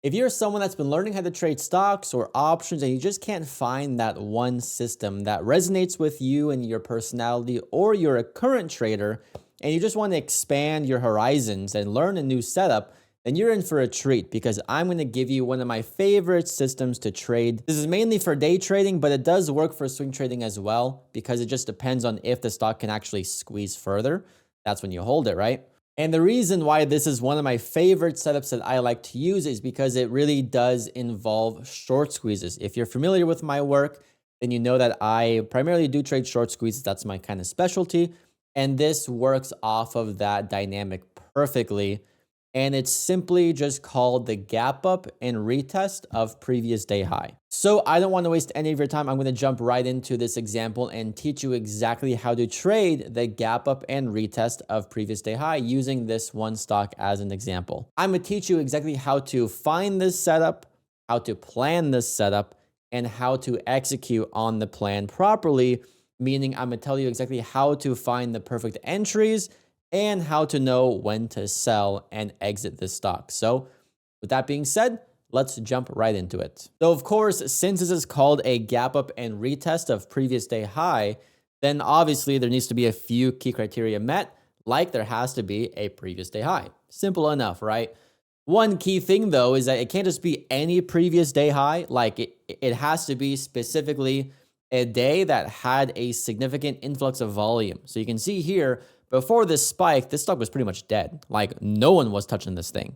If you're someone that's been learning how to trade stocks or options and you just can't find that one system that resonates with you and your personality, or you're a current trader and you just want to expand your horizons and learn a new setup, then you're in for a treat because I'm going to give you one of my favorite systems to trade. This is mainly for day trading, but it does work for swing trading as well because it just depends on if the stock can actually squeeze further. That's when you hold it, right? And the reason why this is one of my favorite setups that I like to use is because it really does involve short squeezes. If you're familiar with my work, then you know that I primarily do trade short squeezes. That's my kind of specialty. And this works off of that dynamic perfectly. And it's simply just called the gap up and retest of previous day high. So I don't want to waste any of your time. I'm going to jump right into this example and teach you exactly how to trade the gap up and retest of previous day high using this one stock as an example. I'm going to teach you exactly how to find this setup, how to plan this setup, and how to execute on the plan properly, meaning I'm going to tell you exactly how to find the perfect entries and how to know when to sell and exit this stock. So with that being said, let's jump right into it. So of course, since this is called a gap up and retest of previous day high, then obviously there needs to be a few key criteria met, like there has to be a previous day high. Simple enough, right? One key thing though is that it can't just be any previous day high. Like it has to be specifically a day that had a significant influx of volume. So you can see here, before this spike, this stock was pretty much dead. Like no one was touching this thing.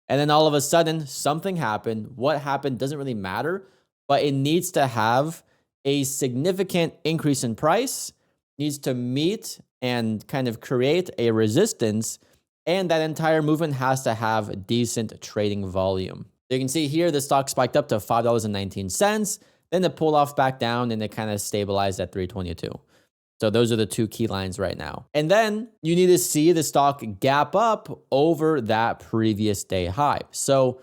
And then all of a sudden, something happened. What happened doesn't really matter, but it needs to have a significant increase in price, needs to meet and kind of create a resistance, and that entire movement has to have decent trading volume. So you can see here, the stock spiked up to $5.19, then it pulled off back down and it kind of stabilized at 322. So those are the two key lines right now. And then you need to see the stock gap up over that previous day high. So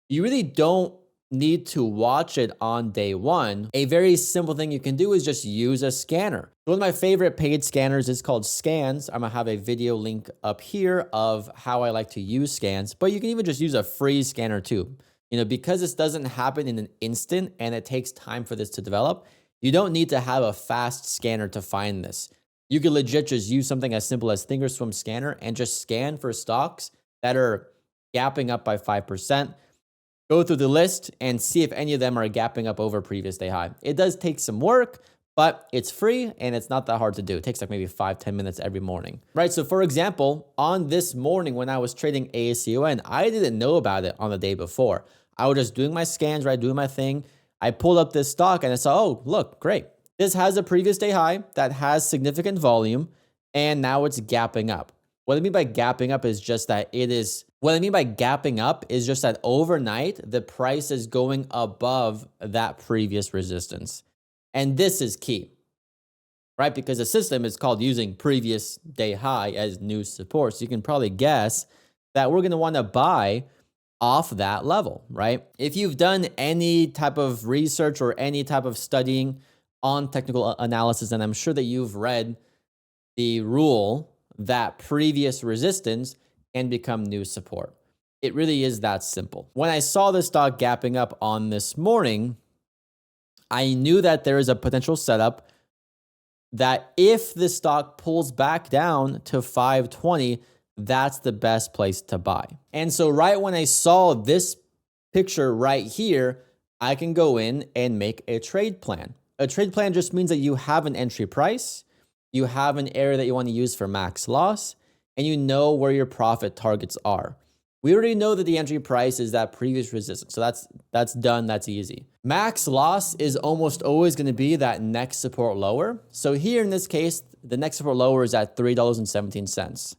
you really don't need to watch it on day one. A very simple thing you can do is just use a scanner. One of my favorite paid scanners is called Scans. I'm gonna have a video link up here of how I like to use Scans, but you can even just use a free scanner too. You know, because this doesn't happen in an instant and it takes time for this to develop, you don't need to have a fast scanner to find this. You could legit just use something as simple as Thinkorswim scanner and just scan for stocks that are gapping up by 5%. Go through the list and see if any of them are gapping up over previous day high. It does take some work, but it's free and it's not that hard to do. It takes like maybe 5-10 minutes every morning. Right, so for example, on this morning when I was trading ASCON, I didn't know about it on the day before. I was just doing my scans, right, doing my thing. I pulled up this stock and I saw, oh, look, great. This has a previous day high that has significant volume, and now it's gapping up. What I mean by gapping up is just that overnight, the price is going above that previous resistance. And this is key, right? Because the system is called using previous day high as new support. So you can probably guess that we're going to want to buy off that level, right? If you've done any type of research or any type of studying on technical analysis, and I'm sure that you've read the rule that previous resistance can become new support. It really is that simple. When I saw the stock gapping up on this morning, I knew that there is a potential setup that if the stock pulls back down to 520, that's the best place to buy. And so right when I saw this picture right here, I can go in and make a trade plan. A trade plan just means that you have an entry price, you have an area that you want to use for max loss, and you know where your profit targets are. We already know that the entry price is that previous resistance. So that's done, that's easy. Max loss is almost always going to be that next support lower. So here in this case, the next support lower is at $3.17.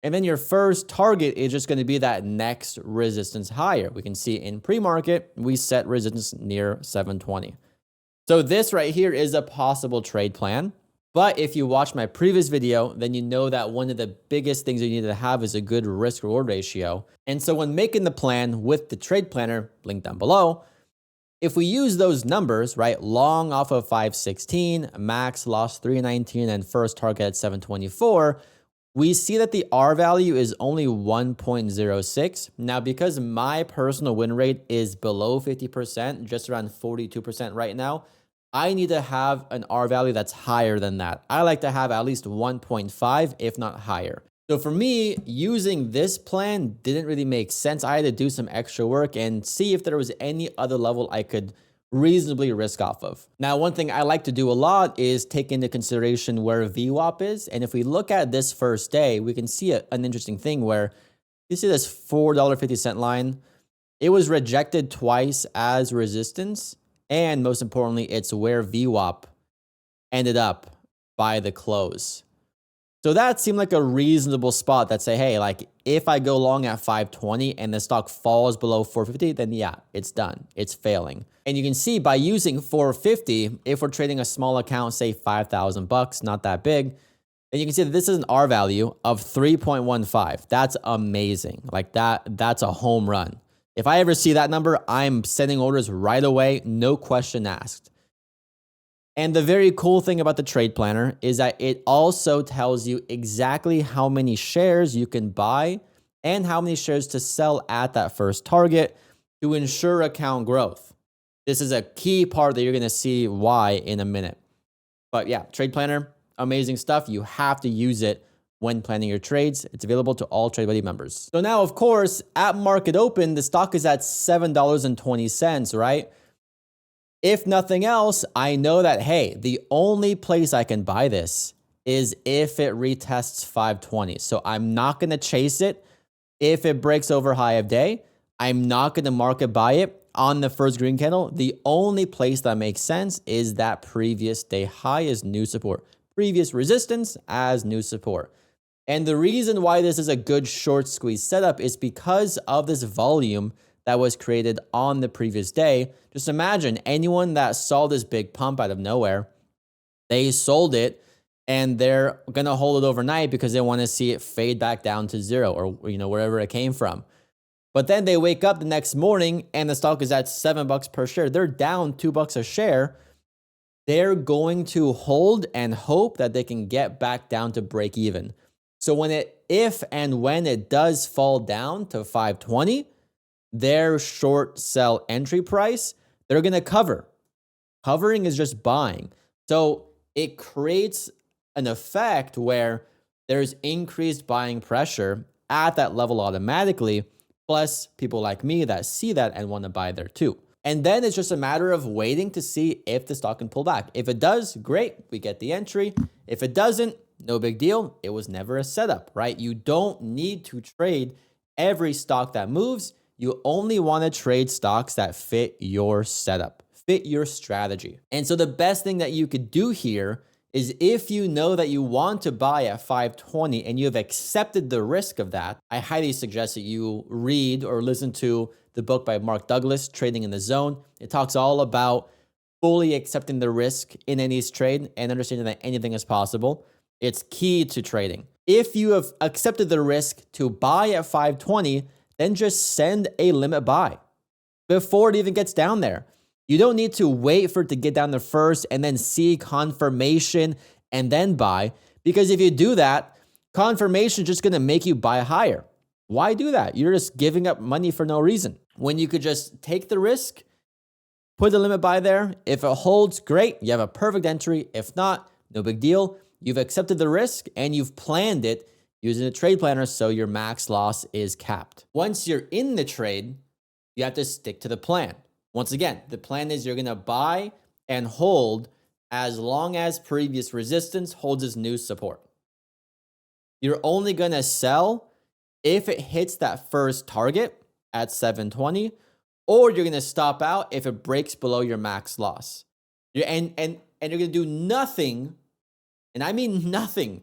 And then your first target is just going to be that next resistance higher. We can see in pre-market, we set resistance near 720. So this right here is a possible trade plan. But if you watch my previous video, then you know that one of the biggest things you need to have is a good risk reward ratio. And so when making the plan with the trade planner, link down below, if we use those numbers, right, long off of 516, max loss 319, and first target at 724, we see that the R value is only 1.06. Now, because my personal win rate is below 50%, just around 42% right now, I need to have an R value that's higher than that. I like to have at least 1.5, if not higher. So for me, using this plan didn't really make sense. I had to do some extra work and see if there was any other level I could reasonably risk off of. Now, one thing I like to do a lot is take into consideration where VWAP is. And if we look at this first day, we can see an interesting thing where you see this $4.50 line. It was rejected twice as resistance. And most importantly, it's where VWAP ended up by the close. So that seemed like a reasonable spot that say, hey, like if I go long at 520 and the stock falls below 450, then yeah, it's done. It's failing. And you can see by using 450, if we're trading a small account, say $5,000, not that big, then you can see that this is an R value of 3.15. That's amazing. Like that's a home run. If I ever see that number, I'm sending orders right away, no question asked. And the very cool thing about the trade planner is that it also tells you exactly how many shares you can buy and how many shares to sell at that first target to ensure account growth. This is a key part that you're going to see why in a minute. But yeah, trade planner, amazing stuff. You have to use it when planning your trades. It's available to all TradeBuddy members. So now, of course, at market open, the stock is at $7.20, right? If nothing else, I know that, hey, the only place I can buy this is if it retests 520. So I'm not going to chase it. If it breaks over high of day, I'm not going to market buy it on the first green candle. The only place that makes sense is that previous day high is new support, previous resistance as new support. And the reason why this is a good short squeeze setup is because of this volume that was created on the previous day. Just imagine anyone that saw this big pump out of nowhere, they sold it and they're going to hold it overnight because they want to see it fade back down to zero or wherever it came from. But then they wake up the next morning and the stock is at $7 per share. They're down $2 a share. They're going to hold and hope that they can get back down to break even. So if and when it does fall down to 520, their short sell entry price, they're going to cover. Covering is just buying. So it creates an effect where there's increased buying pressure at that level automatically, plus people like me that see that and want to buy there too. And then it's just a matter of waiting to see if the stock can pull back. If it does, great, we get the entry. If it doesn't, no big deal. It was never a setup, right? You don't need to trade every stock that moves. You only want to trade stocks that fit your setup, fit your strategy. And so the best thing that you could do here is if you know that you want to buy at 520 and you have accepted the risk of that, I highly suggest that you read or listen to the book by Mark Douglas, Trading in the Zone. It talks all about fully accepting the risk in any trade and understanding that anything is possible. It's key to trading. If you have accepted the risk to buy at 520, then just send a limit buy before it even gets down there. You don't need to wait for it to get down there first and then see confirmation and then buy, because if you do that, confirmation is just going to make you buy higher. Why do that? You're just giving up money for no reason. When you could just take the risk, put the limit buy there. If it holds, great. You have a perfect entry. If not, no big deal. You've accepted the risk and you've planned it using a trade planner so your max loss is capped. Once you're in the trade, you have to stick to the plan. Once again, the plan is you're going to buy and hold as long as previous resistance holds its new support. You're only going to sell if it hits that first target at 720, or you're going to stop out if it breaks below your max loss. And you're going to do nothing, and I mean nothing,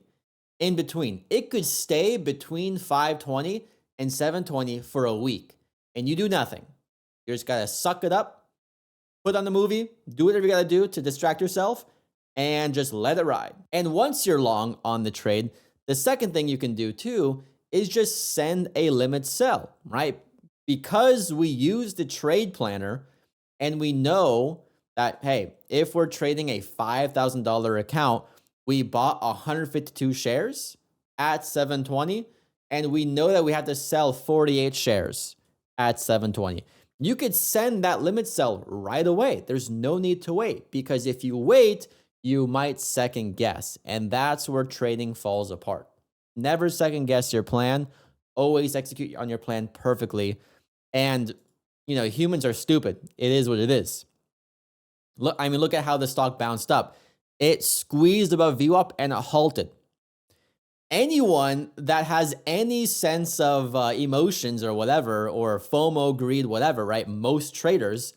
in between. It could stay between 520 and 720 for a week, and you do nothing. You just got to suck it up, put on the movie, do whatever you got to do to distract yourself, and just let it ride. And once you're long on the trade, the second thing you can do too is just send a limit sell, right? Because we use the trade planner and we know that, hey, if we're trading a $5,000 account, we bought 152 shares, at 720, and we know that we have to sell 48 shares at 720. You could send that limit sell right away. There's no need to wait, because if you wait, you might second guess, and that's where trading falls apart. Never second guess your plan. Always execute on your plan perfectly. And, humans are stupid. It is what it is. Look at how the stock bounced up. It squeezed above VWAP and it halted. Anyone that has any sense of emotions or whatever, or FOMO, greed, whatever, right? Most traders,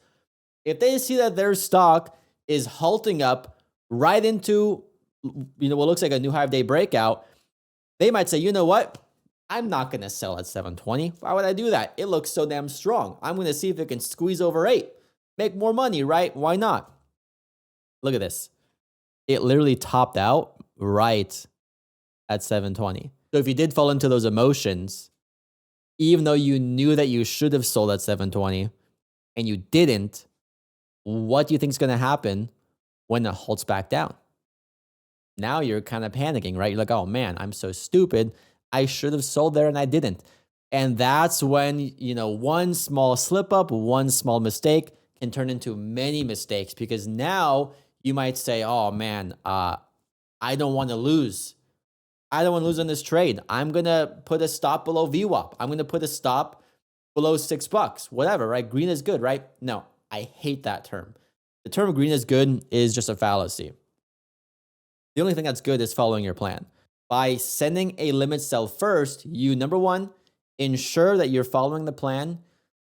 if they see that their stock is halting up right into, what looks like a new high of day breakout, they might say, you know what? I'm not going to sell at 720. Why would I do that? It looks so damn strong. I'm going to see if it can squeeze over 8. Make more money, right? Why not? Look at this. It literally topped out right at 720. So if you did fall into those emotions, even though you knew that you should have sold at 720 and you didn't, what do you think is going to happen when it halts back down? Now you're kind of panicking, right? You're like, oh man, I'm so stupid. I should have sold there and I didn't. And that's when, one small slip up, one small mistake can turn into many mistakes, because now you might say, oh man, I don't want to lose. I don't want to lose on this trade. I'm going to put a stop below VWAP. I'm going to put a stop below $6, whatever, right? Green is good, right? No, I hate that term. The term green is good is just a fallacy. The only thing that's good is following your plan. By sending a limit sell first, you, number one, ensure that you're following the plan.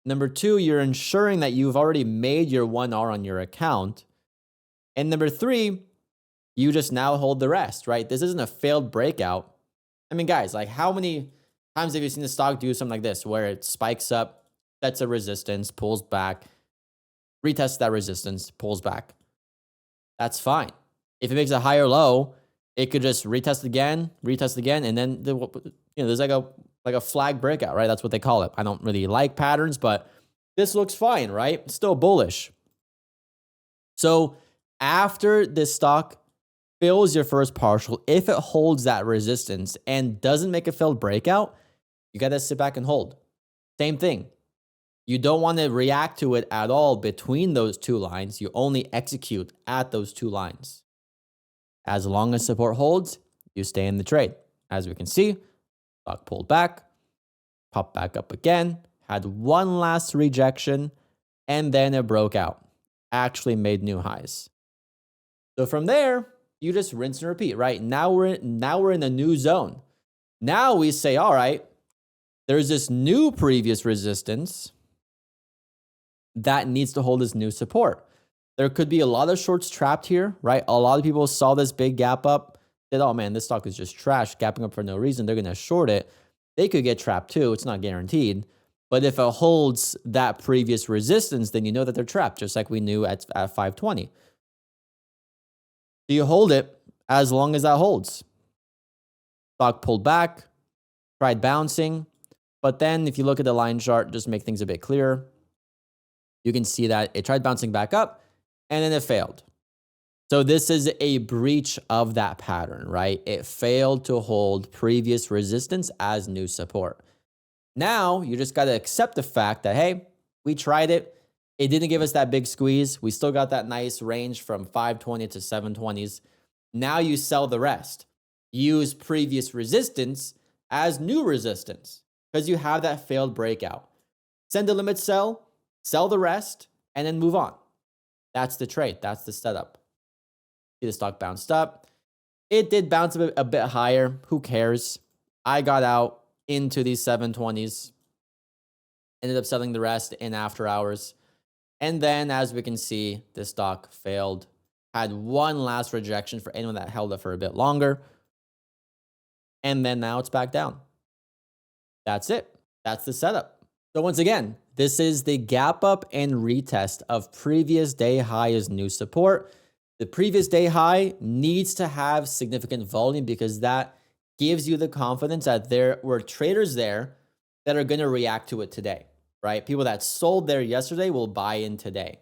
Number two, you're ensuring that you've already made your 1R on your account. And number three, you just now hold the rest, right? This isn't a failed breakout. I mean, guys, like, how many times have you seen the stock do something like this, where it spikes up, sets a resistance, pulls back, retests that resistance, pulls back? That's fine. If it makes a higher low, it could just retest again, and then there's like a flag breakout, right? That's what they call it. I don't really like patterns, but this looks fine, right? Still bullish. So after this stock fills your first partial, if it holds that resistance and doesn't make a failed breakout, you got to sit back and hold. Same thing. You don't want to react to it at all between those two lines. You only execute at those two lines. As long as support holds, you stay in the trade. As we can see, stock pulled back, popped back up again, had one last rejection, and then it broke out. Actually made new highs. So from there, you just rinse and repeat, right? Now we're in a new zone. Now we say, all right, there's this new previous resistance that needs to hold this new support. There could be a lot of shorts trapped here, right? A lot of people saw this big gap up, said, oh man, this stock is just trash, gapping up for no reason. They're going to short it. They could get trapped too. It's not guaranteed. But if it holds that previous resistance, then you know that they're trapped, just like we knew at 520. So you hold it as long as that holds. Stock pulled back, tried bouncing. But then if you look at the line chart, just to make things a bit clearer, you can see that it tried bouncing back up and then it failed. So this is a breach of that pattern, right? It failed to hold previous resistance as new support. Now you just got to accept the fact that, hey, we tried it. It didn't give us that big squeeze. We still got that nice range from 520 to 720s. Now you sell the rest. Use previous resistance as new resistance because you have that failed breakout. Send a limit sell the rest, and then move on. That's the trade. That's the setup. See, the stock bounced up. It did bounce a bit higher. Who cares? I got out into these 720s. Ended up selling the rest in after hours. And then, as we can see, the stock failed. Had one last rejection for anyone that held it for a bit longer. And then now it's back down. That's it. That's the setup. So once again, this is the gap up and retest of previous day high as new support. The previous day high needs to have significant volume because that gives you the confidence that there were traders there that are going to react to it today, right? People that sold there yesterday will buy in today.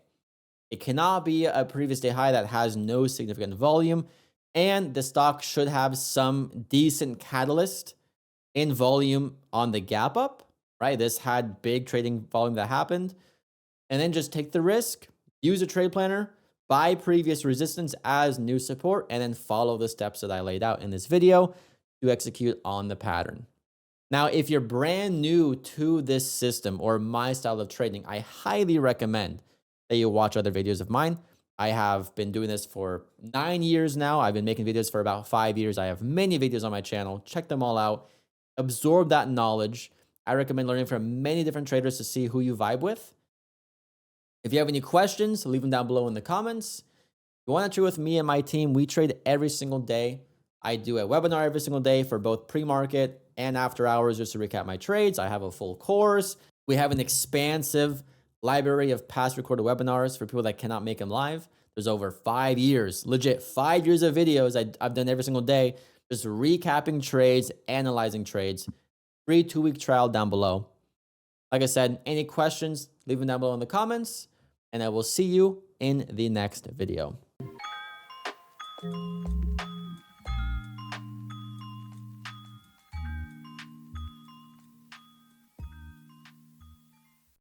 It cannot be a previous day high that has no significant volume And the stock should have some decent catalyst in volume on the gap up, right? This had big trading volume that happened. And then just take the risk, use a trade planner, buy previous resistance as new support, and then follow the steps that I laid out in this video to execute on the pattern. Now, if you're brand new to this system or my style of trading, I highly recommend that you watch other videos of mine. I have been doing this for 9 years now. I've been making videos for about 5 years. I have many videos on my channel. Check them all out. Absorb that knowledge. I recommend learning from many different traders to see who you vibe with. If you have any questions, leave them down below in the comments. If you want to trade with me and my team, we trade every single day. I do a webinar every single day for both pre-market and after hours just to recap my trades. I have a full course. We have an expansive library of past recorded webinars for people that cannot make them live. There's over 5 years, legit 5 years of videos I've done every single day, just recapping trades, analyzing trades. Free 2-week trial down below. Like I said, any questions, leave them down below in the comments, and I will see you in the next video.